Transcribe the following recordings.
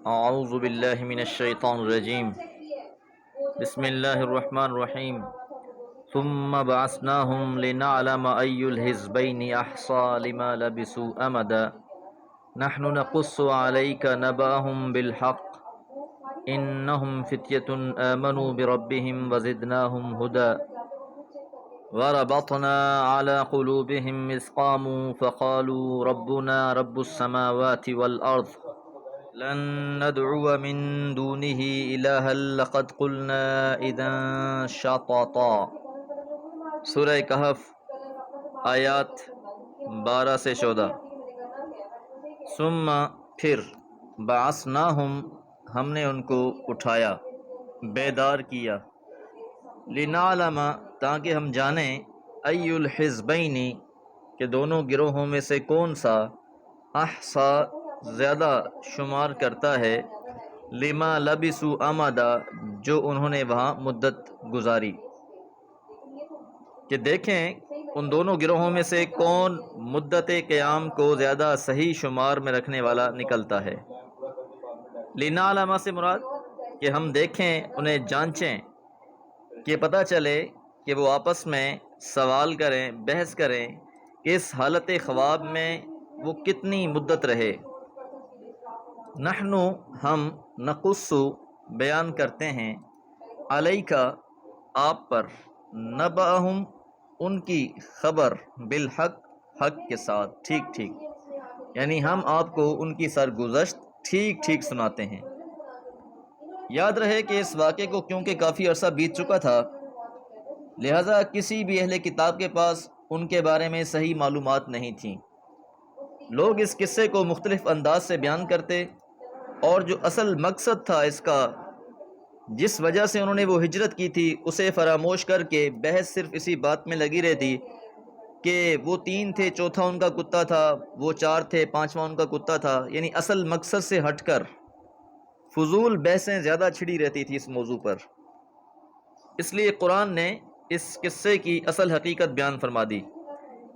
اعوذ باللہ من الشیطان الرجیم بسم اللہ الرحمن الرحیم ثم بعثناہم لنعلم ای الحزبین احصى لما لبثوا امدا نحن نقص علیک نبأهم بالحق انہم فتیۃ آمنوا بربہم وزدناہم ہدی وربطنا على قلوبهم اذ قاموا فقالوا ربنا رب السماوات والارض لن ندعو من دونه الہا لقد قلنا اذا شططا۔ سورہ کہف آیات 12 سے 14۔ ثم پھر بعثناہم ہم نے ان کو اٹھایا، بیدار کیا، لنعلم تاکہ ہم جانیں، ای الحزبین کہ دونوں گروہوں میں سے کون سا، احصا زیادہ شمار کرتا ہے، لما لبثوا امدا جو انہوں نے وہاں مدت گزاری، کہ دیکھیں ان دونوں گروہوں میں سے کون مدت قیام کو زیادہ صحیح شمار میں رکھنے والا نکلتا ہے۔ لنعلم سے مراد کہ ہم دیکھیں، انہیں جانچیں، کہ پتہ چلے کہ وہ آپس میں سوال کریں، بحث کریں کہ اس حالت خواب میں وہ کتنی مدت رہے۔ نحن ہم نقص بیان کرتے ہیں، علیک آپ پر، نبأہم ان کی خبر، بالحق حق کے ساتھ، ٹھیک ٹھیک، یعنی ہم آپ کو ان کی سرگزشت ٹھیک ٹھیک سناتے ہیں۔ یاد رہے کہ اس واقعے کو کیونکہ کافی عرصہ بیت چکا تھا، لہٰذا کسی بھی اہل کتاب کے پاس ان کے بارے میں صحیح معلومات نہیں تھیں۔ لوگ اس قصے کو مختلف انداز سے بیان کرتے، اور جو اصل مقصد تھا اس کا، جس وجہ سے انہوں نے وہ ہجرت کی تھی، اسے فراموش کر کے بحث صرف اسی بات میں لگی رہتی کہ وہ 3 تھے، چوتھا ان کا کتا تھا، وہ 4 تھے، 5واں ان کا کتا تھا، یعنی اصل مقصد سے ہٹ کر فضول بحثیں زیادہ چھڑی رہتی تھی اس موضوع پر۔ اس لیے قرآن نے اس قصے کی اصل حقیقت بیان فرما دی۔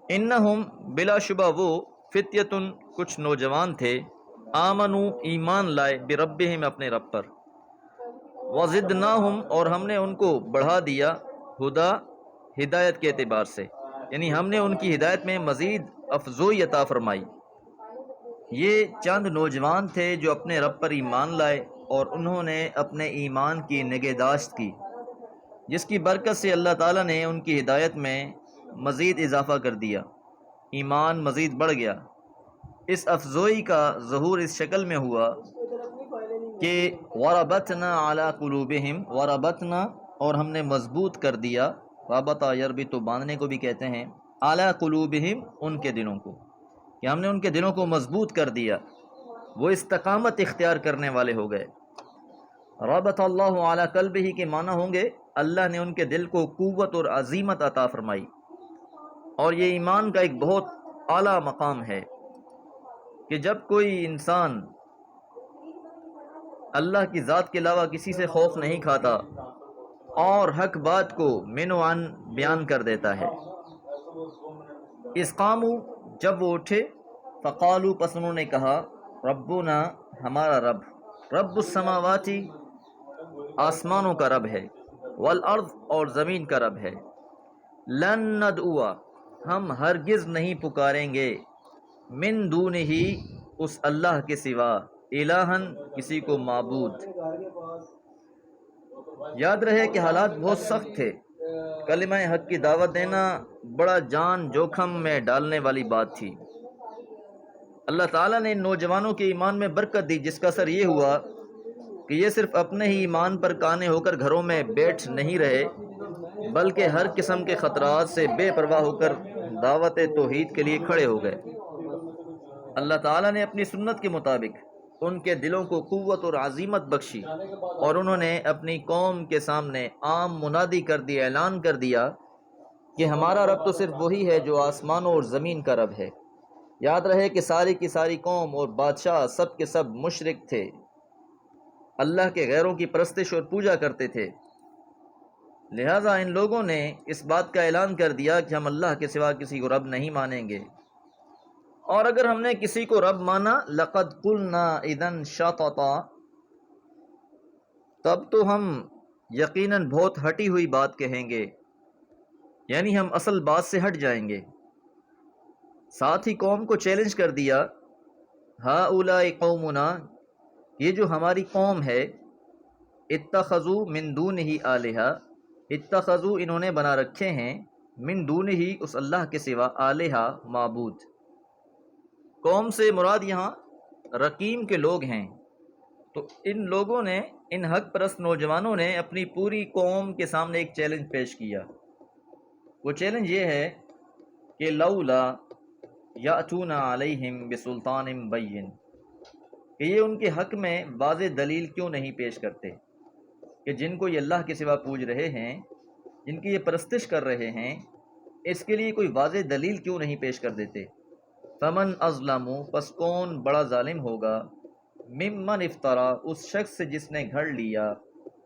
انہم بلا شبہ وہ، فتیتن کچھ نوجوان تھے، آمنو ایمان لائے، بربہم اپنے رب پر، وزدناہم اور ہم نے ان کو بڑھا دیا، ہدا ہدایت کے اعتبار سے، یعنی ہم نے ان کی ہدایت میں مزید افزوئی عطا فرمائی۔ یہ چند نوجوان تھے جو اپنے رب پر ایمان لائے اور انہوں نے اپنے ایمان کی نگہداشت کی، جس کی برکت سے اللہ تعالیٰ نے ان کی ہدایت میں مزید اضافہ کر دیا، ایمان مزید بڑھ گیا۔ اس افزوئی کا ظہور اس شکل میں ہوا کہ وربطنا علی قلوبہم، وربطنا اور ہم نے مضبوط کر دیا، رابطہ یربط باندھنے کو بھی کہتے ہیں، علی قلوبہم ان کے دلوں کو، کہ ہم نے ان کے دلوں کو مضبوط کر دیا، وہ استقامت اختیار کرنے والے ہو گئے۔ ربط اللہ علی قلبہ کے معنی ہوں گے اللہ نے ان کے دل کو قوت اور عزیمت عطا فرمائی، اور یہ ایمان کا ایک بہت اعلیٰ مقام ہے کہ جب کوئی انسان اللہ کی ذات کے علاوہ کسی سے خوف نہیں کھاتا اور حق بات کو من و عن بیان کر دیتا ہے۔ اذ قاموا جب وہ اٹھے، فقالوا پس انہوں نے کہا، ربنا ہمارا رب، رب السماواتی آسمانوں کا رب ہے، والارض اور زمین کا رب ہے، لن ندعو ہم ہرگز نہیں پکاریں گے، من دونہ اس اللہ کے سوا، الہن کسی کو معبود۔ یاد رہے کہ حالات بہت سخت تھے، کلمہ حق کی دعوت دینا بڑا جان جوخم میں ڈالنے والی بات تھی۔ اللہ تعالیٰ نے ان نوجوانوں کے ایمان میں برکت دی، جس کا اثر یہ ہوا کہ یہ صرف اپنے ہی ایمان پر قانع ہو کر گھروں میں بیٹھ نہیں رہے، بلکہ ہر قسم کے خطرات سے بے پرواہ ہو کر دعوت توحید کے لیے کھڑے ہو گئے۔ اللہ تعالیٰ نے اپنی سنت کے مطابق ان کے دلوں کو قوت اور عزیمت بخشی، اور انہوں نے اپنی قوم کے سامنے عام منادی کر دیا، اعلان کر دیا کہ ہمارا رب تو صرف وہی ہے جو آسمانوں اور زمین کا رب ہے۔ یاد رہے کہ ساری کی ساری قوم اور بادشاہ سب کے سب مشرک تھے، اللہ کے غیروں کی پرستش اور پوجا کرتے تھے، لہٰذا ان لوگوں نے اس بات کا اعلان کر دیا کہ ہم اللہ کے سوا کسی کو رب نہیں مانیں گے۔ اور اگر ہم نے کسی کو رب مانا لقد قلنا اذن شططا، تب تو ہم یقیناً بہت ہٹی ہوئی بات کہیں گے، یعنی ہم اصل بات سے ہٹ جائیں گے۔ ساتھ ہی قوم کو چیلنج کر دیا، ہؤلاء قومنا، یہ جو ہماری قوم ہے، اتخذوا من دونہ آلہہ، اتخذوا انہوں نے بنا رکھے ہیں، من دونہ اس اللہ کے سوا، آلہہ معبود۔ قوم سے مراد یہاں رقیم کے لوگ ہیں۔ تو ان لوگوں نے، ان حق پرست نوجوانوں نے اپنی پوری قوم کے سامنے ایک چیلنج پیش کیا۔ وہ چیلنج یہ ہے کہ لولا یاتون علیہم بسلطان بین، کہ یہ ان کے حق میں واضح دلیل کیوں نہیں پیش کرتے، کہ جن کو یہ اللہ کے سوا پوج رہے ہیں، جن کی یہ پرستش کر رہے ہیں، اس کے لیے کوئی واضح دلیل کیوں نہیں پیش کر دیتے۔ فمن اظلم، پس کون بڑا ظالم ہوگا، ممن افطرا، اس شخص سے جس نے گھڑ لیا،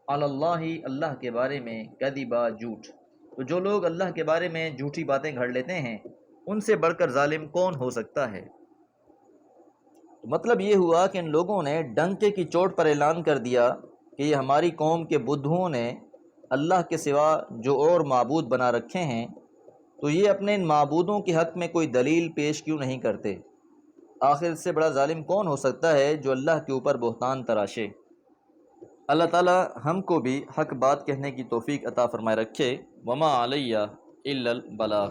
علی اللہ، اللہ کے بارے میں، کذبا، جھوٹ۔ تو جو لوگ اللہ کے بارے میں جھوٹی باتیں گھڑ لیتے ہیں، ان سے بڑھ کر ظالم کون ہو سکتا ہے۔ تو مطلب یہ ہوا کہ ان لوگوں نے ڈنکے کی چوٹ پر اعلان کر دیا کہ یہ ہماری قوم کے بدھوؤں نے اللہ کے سوا جو اور معبود بنا رکھے ہیں، تو یہ اپنے ان معبودوں کے حق میں کوئی دلیل پیش کیوں نہیں کرتے۔ آخر اس سے بڑا ظالم کون ہو سکتا ہے جو اللہ کے اوپر بہتان تراشے۔ اللہ تعالی ہم کو بھی حق بات کہنے کی توفیق عطا فرمائے رکھے۔ وما علیہ الا البلاغ۔